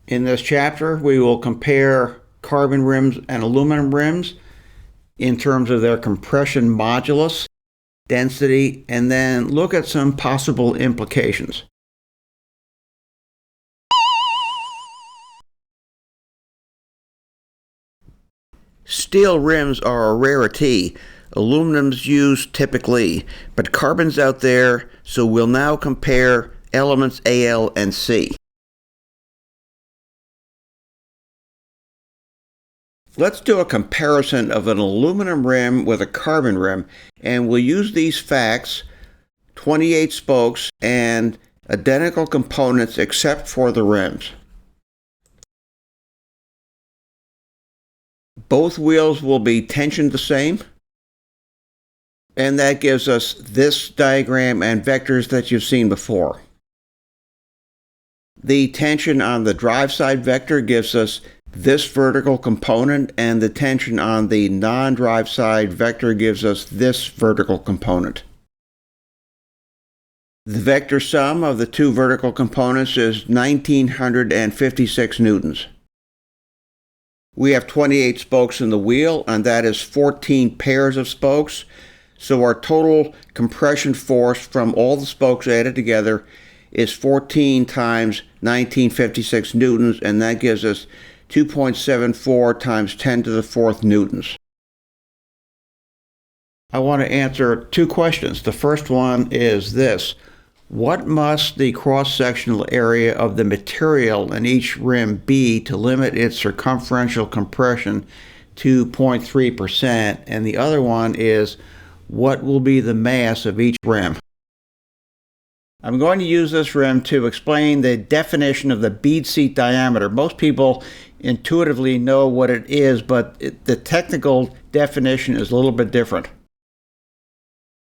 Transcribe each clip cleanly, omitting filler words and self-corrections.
In this chapter, we will compare carbon rims and aluminum rims in terms of their compression modulus, density, and then look at some possible implications. Steel rims are a rarity. Aluminum's used typically, but carbon's out there, so we'll now compare elements Al and C. Let's do a comparison of an aluminum rim with a carbon rim, and we'll use these facts, 28 spokes and identical components except for the rims. Both wheels will be tensioned the same, and that gives us this diagram and vectors that you've seen before. The tension on the drive side vector gives us this vertical component, and the tension on the non-drive side vector gives us this vertical component. The vector sum of the two vertical components is 1956 newtons. We have 28 spokes in the wheel, and that is 14 pairs of spokes. So our total compression force from all the spokes added together is 14 times 1956 newtons, and that gives us 2.74 times 10 to the fourth newtons. I want to answer two questions. The first one is this: what must the cross-sectional area of the material in each rim be to limit its circumferential compression to 0.3%? And the other one is, what will be the mass of each rim? I'm going to use this rim to explain the definition of the bead seat diameter. Most people intuitively know what it is, but the technical definition is a little bit different.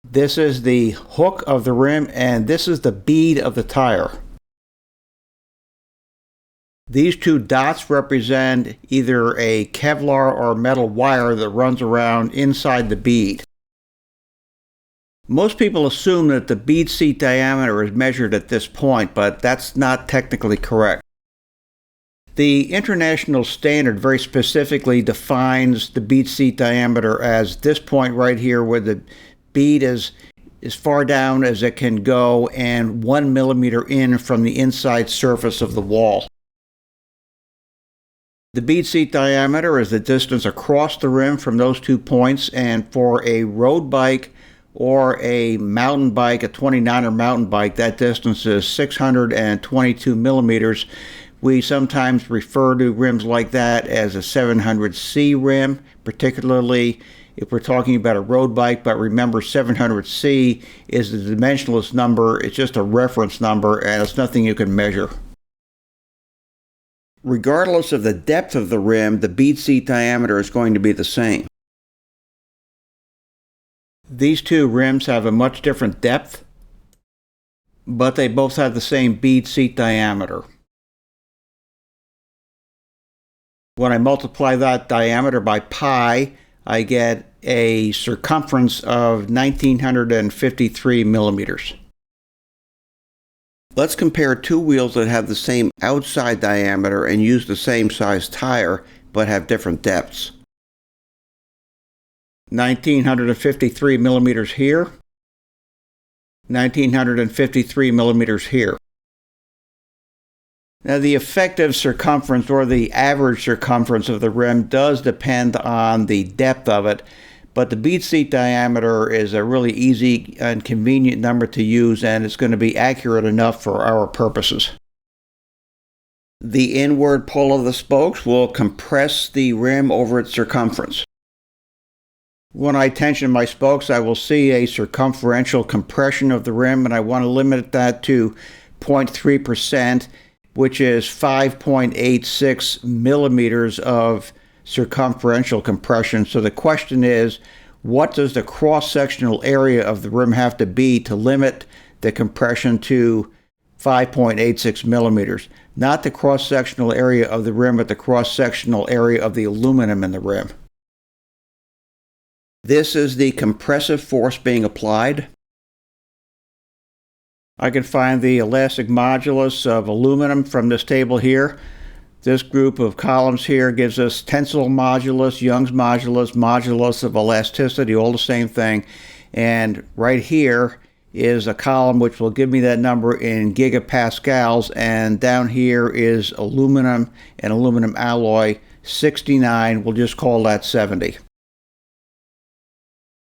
This is the hook of the rim, and this is the bead of the tire. These two dots represent either a Kevlar or metal wire that runs around inside the bead. Most people assume that the bead seat diameter is measured at this point, but that's not technically correct. The international standard very specifically defines the bead seat diameter as this point right here, where the bead is as far down as it can go and 1 millimeter in from the inside surface of the wall. The bead seat diameter is the distance across the rim from those 2 points, and for a road bike or a mountain bike, a 29er mountain bike, that distance is 622 millimeters. We sometimes refer to rims like that as a 700C rim, particularly if we're talking about a road bike, but remember 700C is the dimensionless number. It's just a reference number, and it's nothing you can measure. Regardless of the depth of the rim, the bead seat diameter is going to be the same. These two rims have a much different depth, but they both have the same bead seat diameter. When I multiply that diameter by pi, I get a circumference of 1953 millimeters. Let's compare two wheels that have the same outside diameter and use the same size tire, but have different depths. 1953 millimeters here, 1953 millimeters here. Now, the effective circumference, or the average circumference of the rim, does depend on the depth of it, but the bead seat diameter is a really easy and convenient number to use, and it's going to be accurate enough for our purposes. The inward pull of the spokes will compress the rim over its circumference. When I tension my spokes, I will see a circumferential compression of the rim, and I want to limit that to 0.3%, which is 5.86 millimeters of circumferential compression. So the question is, what does the cross-sectional area of the rim have to be to limit the compression to 5.86 millimeters? Not the cross-sectional area of the rim, but the cross-sectional area of the aluminum in the rim. This is the compressive force being applied. I can find the elastic modulus of aluminum from this table here. This group of columns here gives us tensile modulus, Young's modulus, modulus of elasticity, all the same thing. And right here is a column which will give me that number in gigapascals, and down here is aluminum and aluminum alloy, 69. We'll just call that 70.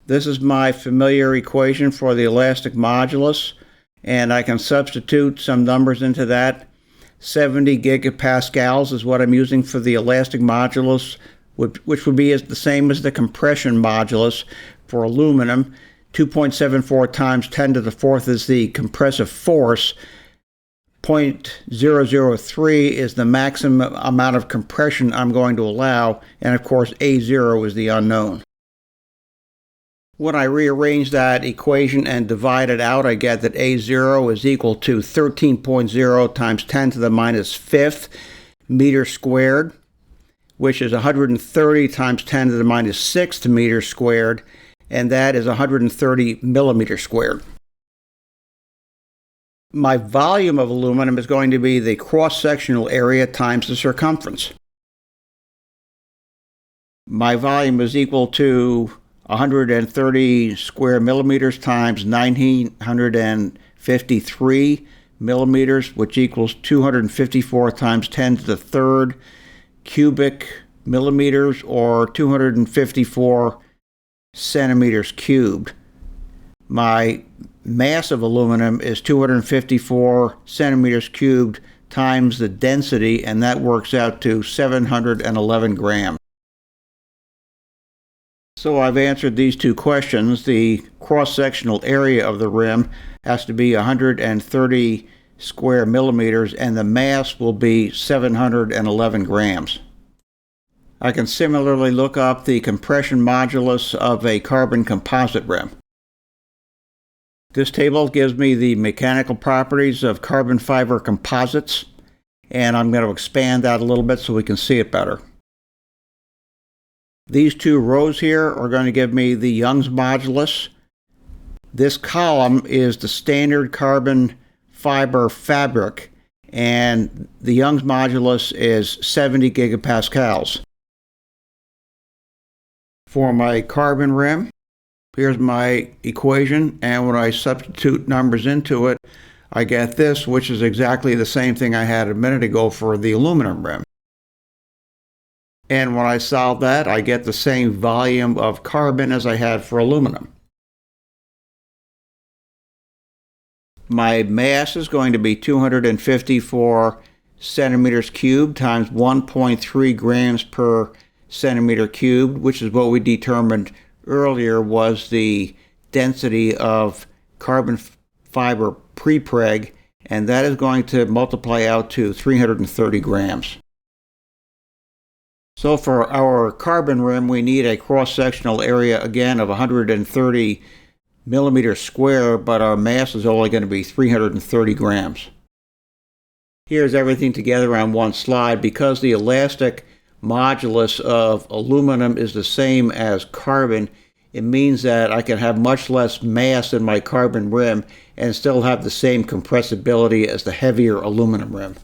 This is my familiar equation for the elastic modulus, and I can substitute some numbers into that. 70 gigapascals is what I'm using for the elastic modulus, which would be the same as the compression modulus for aluminum. 2.74 times 10 to the fourth is the compressive force. 0.003 is the maximum amount of compression I'm going to allow, and of course A0 is the unknown. When I rearrange that equation and divide it out, I get that A0 is equal to 13.0 times 10 to the minus fifth meters squared, which is 130 times 10 to the minus sixth meters squared, and that is 130 millimeters squared. My volume of aluminum is going to be the cross-sectional area times the circumference. My volume is equal to 130 square millimeters times 1953 millimeters, which equals 254 times 10 to the third cubic millimeters, or 254 centimeters cubed. My mass of aluminum is 254 centimeters cubed times the density, and that works out to 711 grams. So I've answered these two questions. The cross-sectional area of the rim has to be 130 square millimeters, and the mass will be 711 grams. I can similarly look up the compression modulus of a carbon composite rim. This table gives me the mechanical properties of carbon fiber composites, and I'm going to expand that a little bit so we can see it better. These two rows here are going to give me the Young's modulus. This column is the standard carbon fiber fabric, and the Young's modulus is 70 gigapascals. For my carbon rim, here's my equation, and when I substitute numbers into it, I get this, which is exactly the same thing I had a minute ago for the aluminum rim. And when I solve that, I get the same volume of carbon as I had for aluminum. My mass is going to be 254 centimeters cubed times 1.3 grams per centimeter cubed, which is what we determined earlier was the density of carbon fiber prepreg, and that is going to multiply out to 330 grams. So for our carbon rim, we need a cross-sectional area, again, of 130 millimeters square, but our mass is only going to be 330 grams. Here's everything together on one slide. Because the elastic modulus of aluminum is the same as carbon, it means that I can have much less mass in my carbon rim and still have the same compressibility as the heavier aluminum rim.